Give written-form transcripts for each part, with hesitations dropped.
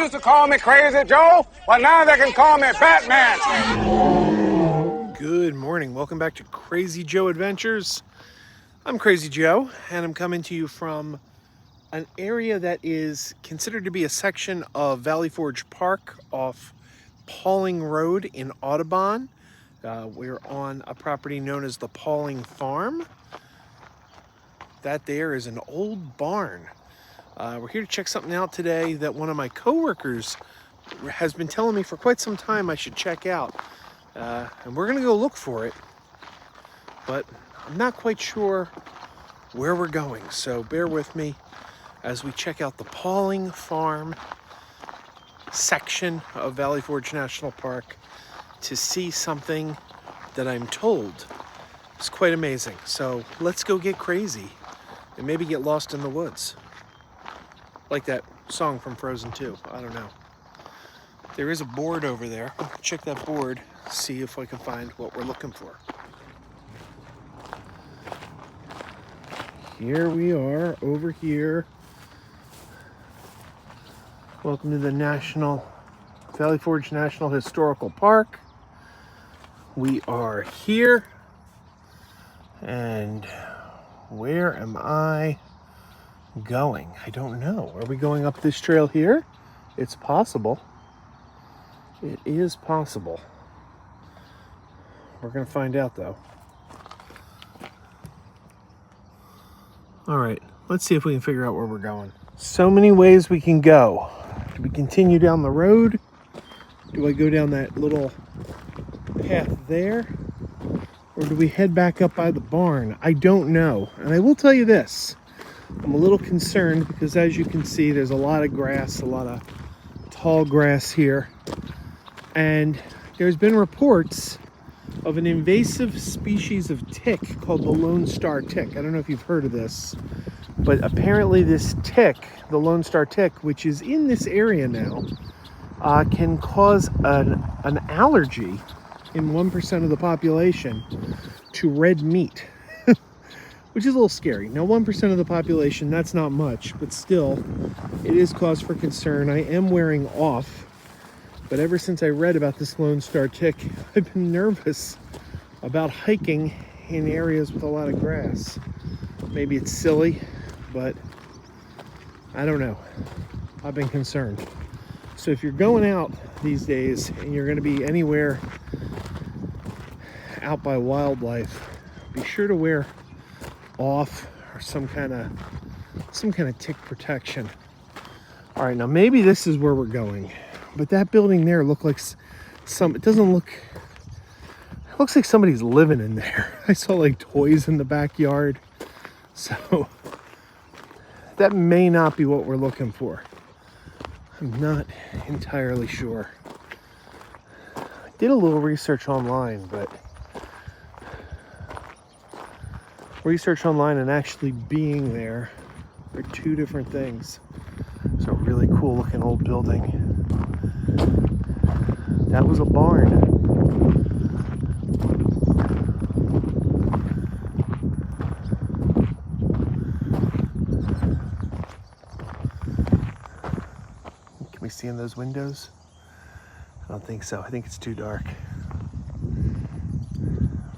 used to call me Crazy Joe, but now they can call me Batman. Good morning. Welcome back to Crazy Joe Adventures. I'm Crazy Joe, and I'm coming to you from an area that is considered to be a section of Valley Forge Park off Pawlings Road in Audubon. We're on a property known as the Pawlings Farm. That there is an old barn. We're here to check something out today that one of my coworkers has been telling me for quite some time I should check out. And we're gonna go look for it, but I'm not quite sure where we're going. So bear with me as we check out the Pawlings Farm section of Valley Forge National Park to see something that I'm told is quite amazing. So let's go get crazy and maybe get lost in the woods. Like that song from Frozen 2, I don't know. There is a board over there. Check that board, see if I can find what we're looking for. Here we are, over here. Welcome to the Valley Forge National Historical Park. We are here, and where am I going? I don't know. Are we going up this trail here? It's possible. It is possible. We're gonna find out though. All right, let's see if we can figure out where we're going. So many ways we can go. Do we continue down the road? Do I go down that little path there? Or do we head back up by the barn? I don't know. And I will tell you this. I'm a little concerned because as you can see, there's a lot of grass, a lot of tall grass here. And there's been reports of an invasive species of tick called the Lone Star tick. I don't know if you've heard of this, but apparently this tick, the Lone Star tick, which is in this area now, can cause an allergy in 1% of the population to red meat, which is a little scary. Now, 1% of the population, that's not much, but still, it is cause for concern. I am wearing off, but ever since I read about this Lone Star tick, I've been nervous about hiking in areas with a lot of grass. Maybe it's silly, but I don't know. I've been concerned. So if you're going out these days and you're going to be anywhere out by wildlife, be sure to wear off or some kind of tick protection. All right, now maybe this is where we're going, but that building there looked like it looks like somebody's living in there. I saw like toys in the backyard, so that may not be what we're looking for. I'm not entirely sure. I did a little research online, but research online and actually being there are two different things. It's a really cool looking old building. That was a barn. Can we see in those windows? I don't think so. I think it's too dark.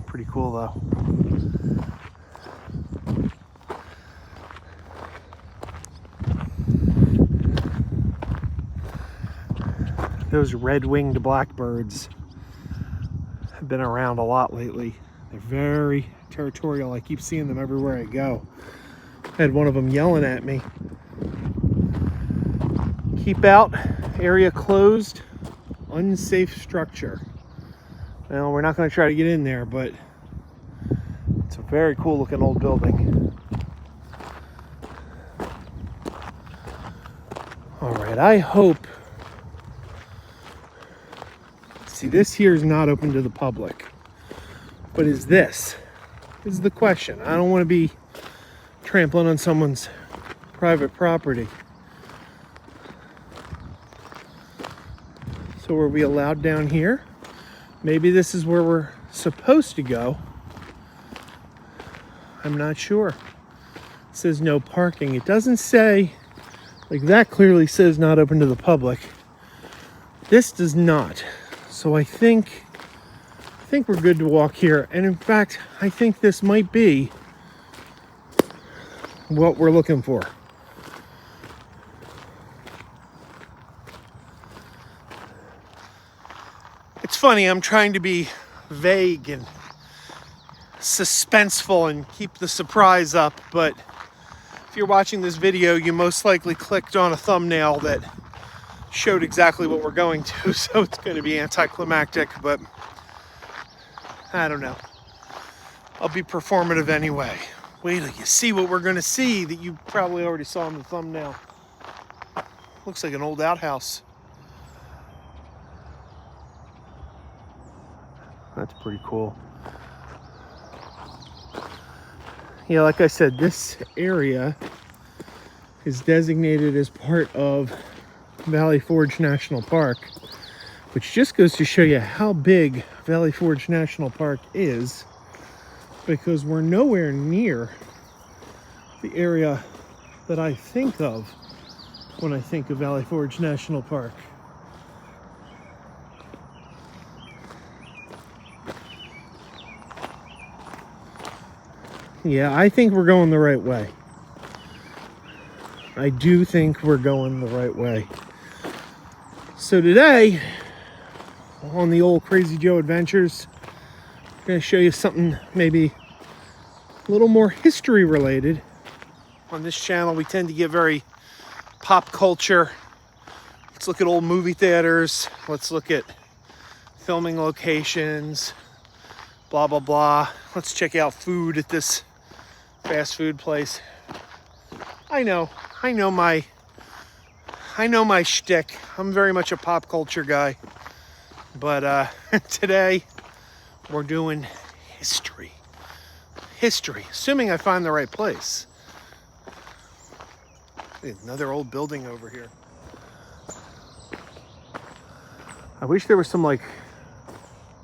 Pretty cool though. Those red-winged blackbirds have been around a lot lately. They're very territorial. I keep seeing them everywhere I go. I had one of them yelling at me. Keep out, area closed, unsafe structure. Well, we're not going to try to get in there, but it's a very cool looking old building. All right, I hope. See, this here is not open to the public, but is this? This is the question. I don't want to be trampling on someone's private property. So are we allowed down here? Maybe this is where we're supposed to go. I'm not sure. It says no parking. It doesn't say Like that clearly says not open to the public. This does not. So I think we're good to walk here. And in fact, I think this might be what we're looking for. It's funny, I'm trying to be vague and suspenseful and keep the surprise up, but if you're watching this video, you most likely clicked on a thumbnail that showed exactly what we're going to, so it's going to be anticlimactic, but I don't know. I'll be performative anyway. Wait till you see what we're going to see that you probably already saw in the thumbnail. Looks like an old outhouse. That's pretty cool. Yeah, like I said, this area is designated as part of Valley Forge National Park, which just goes to show you how big Valley Forge National Park is, because we're nowhere near the area that I think of when I think of Valley Forge National Park. Yeah, I think we're going the right way. I do think we're going the right way. So today, on the old Crazy Joe Adventures, I'm going to show you something maybe a little more history related. On this channel, we tend to get very pop culture. Let's look at old movie theaters. Let's look at filming locations, blah, blah, blah. Let's check out food at this fast food place. I know my shtick. I'm very much a pop culture guy. But today, we're doing history. History, assuming I find the right place. Another old building over here. I wish there were some like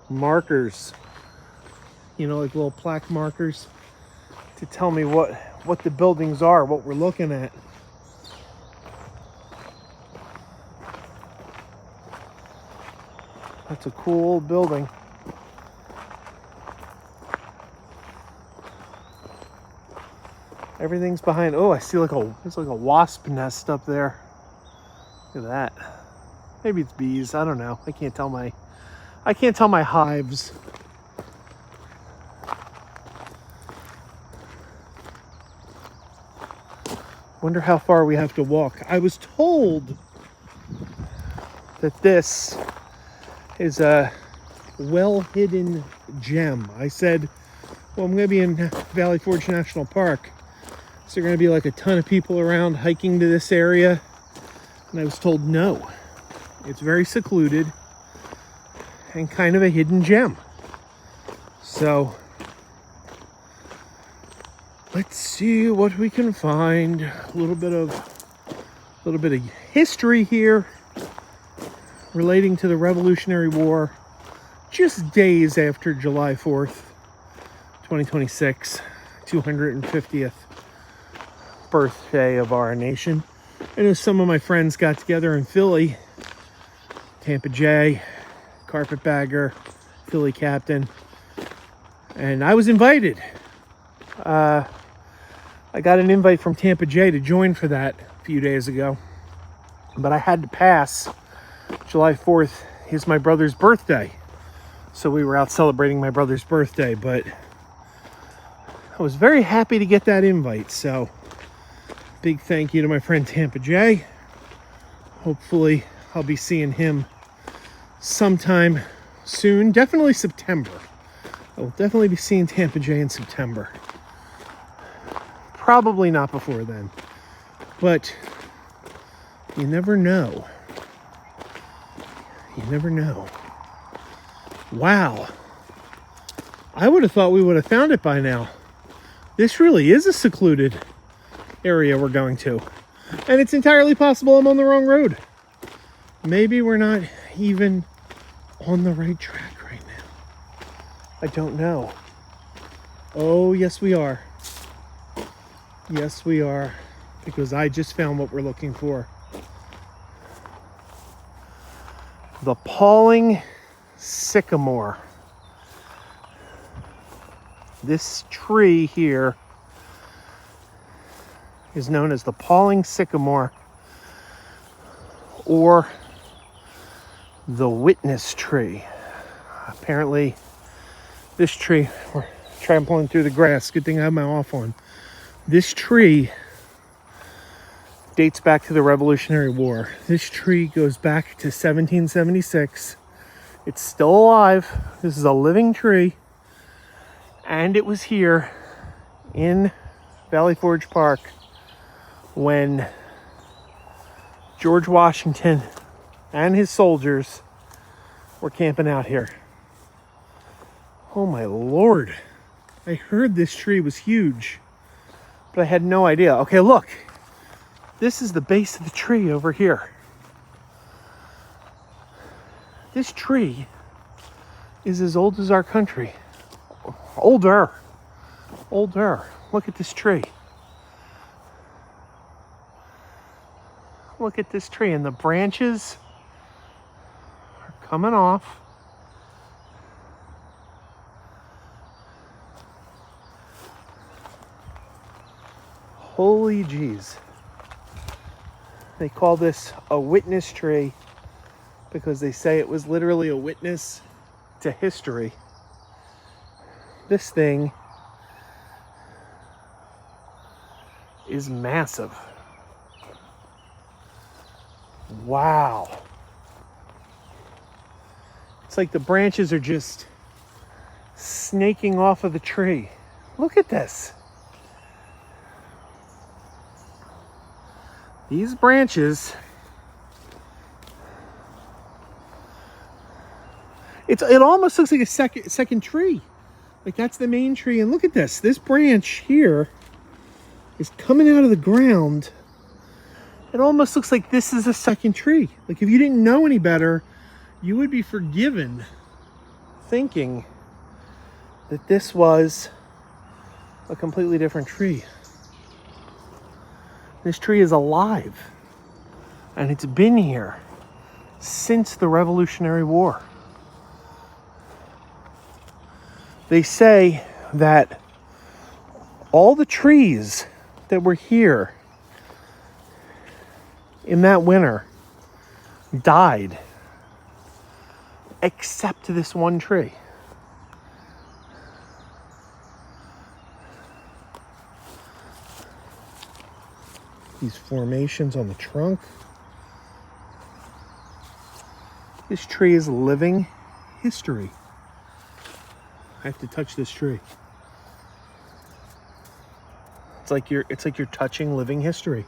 markers, you know, like little plaque markers to tell me what the buildings are, what we're looking at. That's a cool old building. Everything's behind. Oh, I see it's like a wasp nest up there. Look at that. Maybe it's bees. I don't know. I can't tell my hives. Wonder how far we have to walk. I was told that this is a well-hidden gem. I said, well, I'm going to be in Valley Forge National Park. So there are going to be like a ton of people around hiking to this area. And I was told no. It's very secluded and kind of a hidden gem. So let's see what we can find. A little bit of history here relating to the Revolutionary War, just days after July 4th, 2026, 250th birthday of our nation. I know some of my friends got together in Philly, Tampa J, carpetbagger, Philly captain, and I was invited. I got an invite from Tampa J to join for that a few days ago, but I had to pass. July 4th is my brother's birthday, so we were out celebrating my brother's birthday, but I was very happy to get that invite, so big thank you to my friend Tampa J. Hopefully I'll be seeing him sometime soon, definitely September. I will definitely be seeing Tampa J in September. Probably not before then, but you never know. You never know. Wow. I would have thought we would have found it by now. This really is a secluded area we're going to. And it's entirely possible I'm on the wrong road. Maybe we're not even on the right track right now. I don't know. Oh, yes we are. Yes we are. because I just found what we're looking for. The Pawlings Sycamore. This tree here is known as the Pawlings Sycamore, or the witness tree. Apparently, this tree, we're trampling through the grass. Good thing I have my off on. This tree dates back to the Revolutionary War. This tree goes back to 1776. It's still alive. This is a living tree. And it was here in Valley Forge Park when George Washington and his soldiers were camping out here. Oh my Lord. I heard this tree was huge, but I had no idea. Okay, look. This is the base of the tree over here. This tree is as old as our country. Older. Look at this tree. Look at this tree, and the branches are coming off. Holy jeez. They call this a witness tree because they say it was literally a witness to history. This thing is massive. Wow. It's like the branches are just snaking off of the tree. Look at this. These branches, it almost looks like a second tree. Like that's the main tree. And look at this. This branch here is coming out of the ground. It almost looks like this is a second tree. Like if you didn't know any better, you would be forgiven thinking that this was a completely different tree. This tree is alive, and it's been here since the Revolutionary War. They say that all the trees that were here in that winter died, except this one tree. These formations on the trunk. This tree is living history. I have to touch this tree. It's like you're touching living history.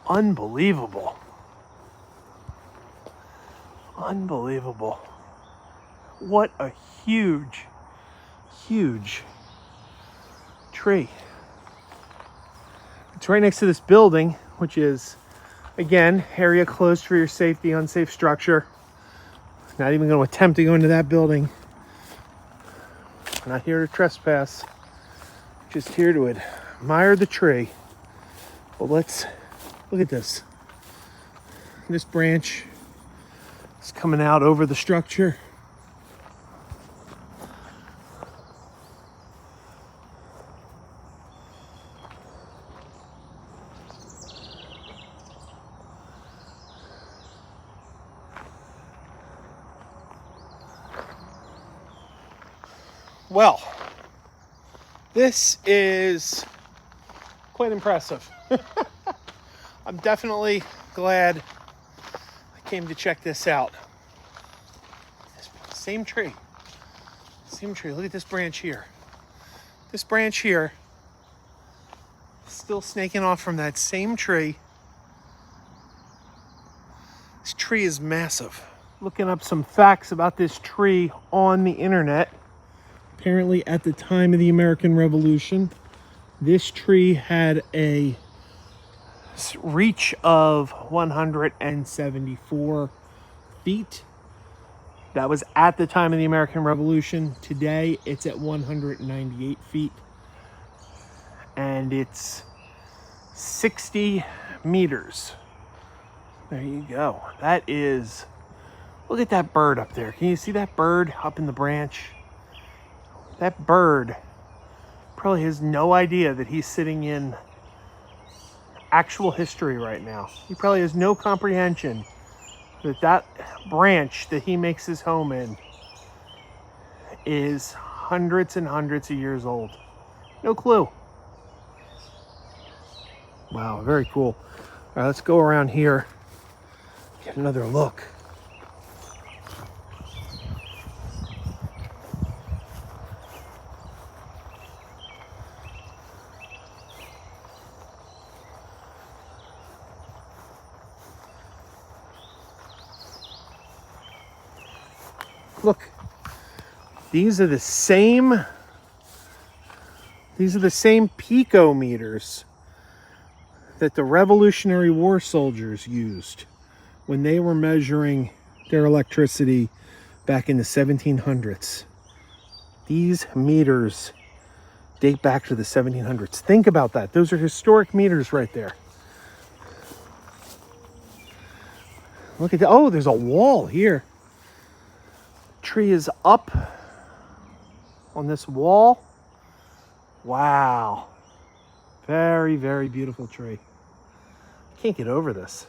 Unbelievable. Unbelievable. What a huge, huge tree. It's right next to this building, which is, again, area closed for your safety, unsafe structure. Not even going to attempt to go into that building. Not here to trespass. Just here to admire the tree. But let's look at this. This branch is coming out over the structure. Well, this is quite impressive. I'm definitely glad I came to check this out. Same tree. Same tree. Look at this branch here. This branch here is still snaking off from that same tree. This tree is massive. Looking up some facts about this tree on the internet. Apparently at the time of the American Revolution, This tree had a reach of 174 feet. That was at the time of the American Revolution. Today, it's at 198 feet. And it's 60 meters. There you go. That is, look at that bird up there. Can you see that bird up in the branch? That bird probably has no idea that he's sitting in actual history right now. He probably has no comprehension that that branch that he makes his home in is hundreds and hundreds of years old. No clue. Wow, very cool. All right, let's go around here, get another look. Look, these are the same picometers that the Revolutionary War soldiers used when they were measuring their electricity back in the 1700s. These meters date back to the 1700s. Think about that. Those are historic meters right there. Look at that. Oh, there's a wall here. Tree is up on this wall. Wow. Very, very beautiful tree. Can't get over this.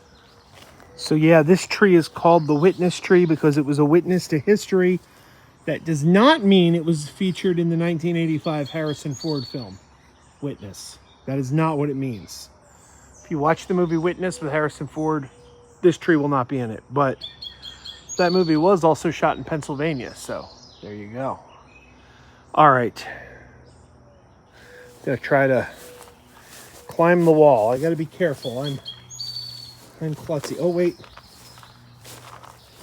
So yeah, this tree is called the witness tree because it was a witness to history. That does not mean it was featured in the 1985 Harrison Ford film, Witness. That is not what it means. If you watch the movie Witness with Harrison Ford, this tree will not be in it. But that movie was also shot in Pennsylvania, so there you go. All right. Gonna try to climb the wall. I gotta be careful. I'm klutzy. Oh wait,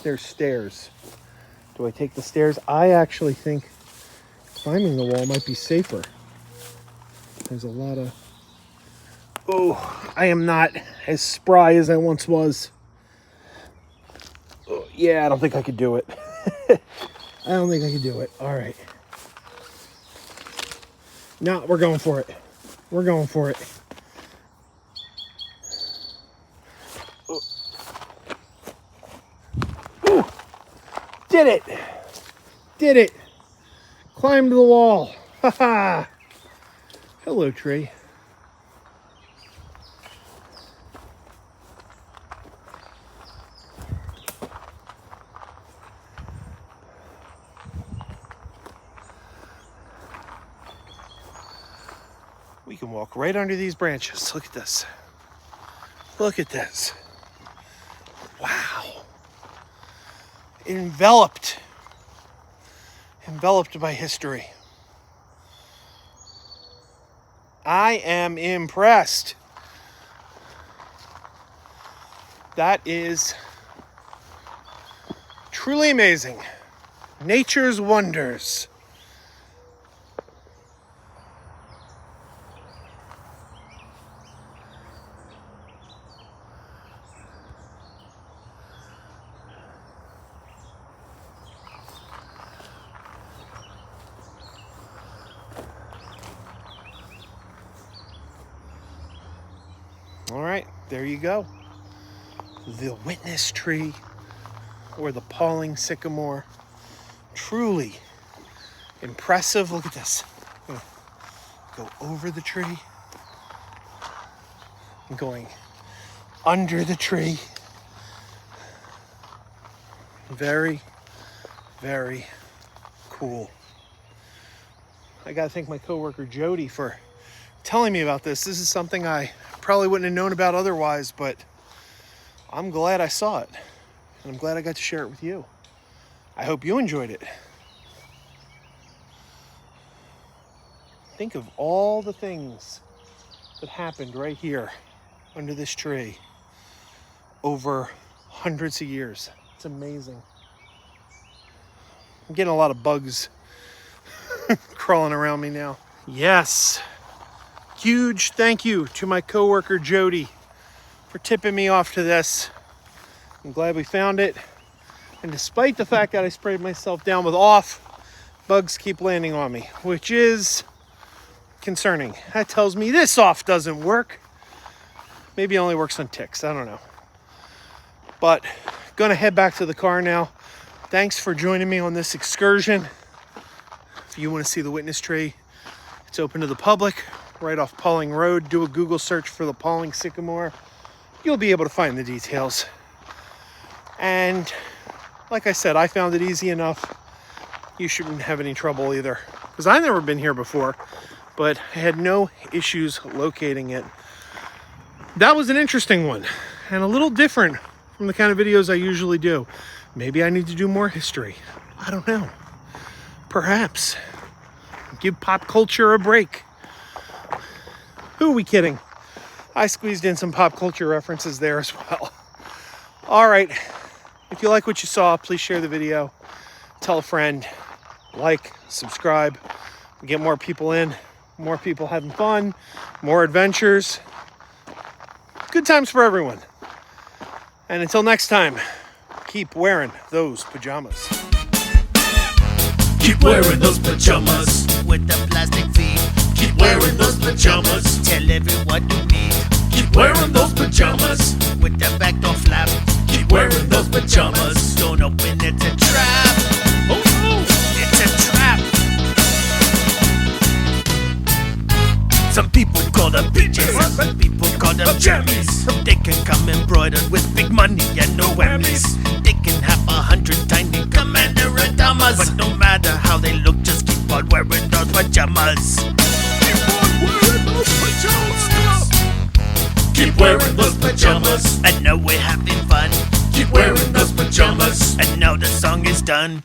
there's stairs. Do I take the stairs? I actually think climbing the wall might be safer. There's a lot of... Oh, I am not as spry as I once was. Oh, yeah, I don't think I could do it. I don't think I could do it. All right. No, we're going for it. We're going for it. Oh. Ooh. Did it. Did it. Climbed the wall. Ha ha. Hello, tree. We can walk right under these branches. Look at this. Look at this. Wow. Enveloped by history. I am impressed. That is truly amazing. Nature's wonders. All right, there you go. The witness tree, or the Pawlings Sycamore. Truly impressive. Look at this. Go over the tree. I'm going under the tree. Very, very cool. I gotta thank my coworker Jody for telling me about this. This is something I probably wouldn't have known about otherwise, but I'm glad I saw it. And I'm glad I got to share it with you. I hope you enjoyed it. Think of all the things that happened right here under this tree over hundreds of years. It's amazing. I'm getting a lot of bugs crawling around me now. Yes. huge thank you to my coworker Jody for tipping me off to this. I'm glad we found it. And despite the fact that I sprayed myself down with off, bugs keep landing on me, which is concerning. That tells me this off doesn't work. Maybe it only works on ticks, I don't know. But gonna head back to the car now. Thanks for joining me on this excursion. If you want to see the witness tree, it's open to the public right off Pawlings Road. Do a Google search for the Pawlings Sycamore. You'll be able to find the details. And like I said, I found it easy enough. You shouldn't have any trouble either, because I've never been here before, but I had no issues locating it. That was an interesting one and a little different from the kind of videos I usually do. Maybe I need to do more history. I don't know. Perhaps. Give pop culture a break. Who are we kidding? I squeezed in some pop culture references there as well. All right. If you like what you saw, please share the video. Tell a friend. Like, subscribe. We get more people in. More people having fun. More adventures. Good times for everyone. And until next time, keep wearing those pajamas. Keep wearing those pajamas with the plastic feet. Keep wearing those pajamas. Tell everyone you meet. Keep wearing those pajamas with the back door flap. Keep wearing those pajamas. Don't open, it's a trap. Oh no, it's a trap. Some people call them PJs, some people call them jammies. They can come embroidered with big money and no whammies. They can have 100 tiny commander pajamas, but no matter how they look, just keep on wearing those pajamas. Keep on wearing those pajamas. Keep wearing those pajamas. And now we're having fun. Keep wearing those pajamas. And now the song is done.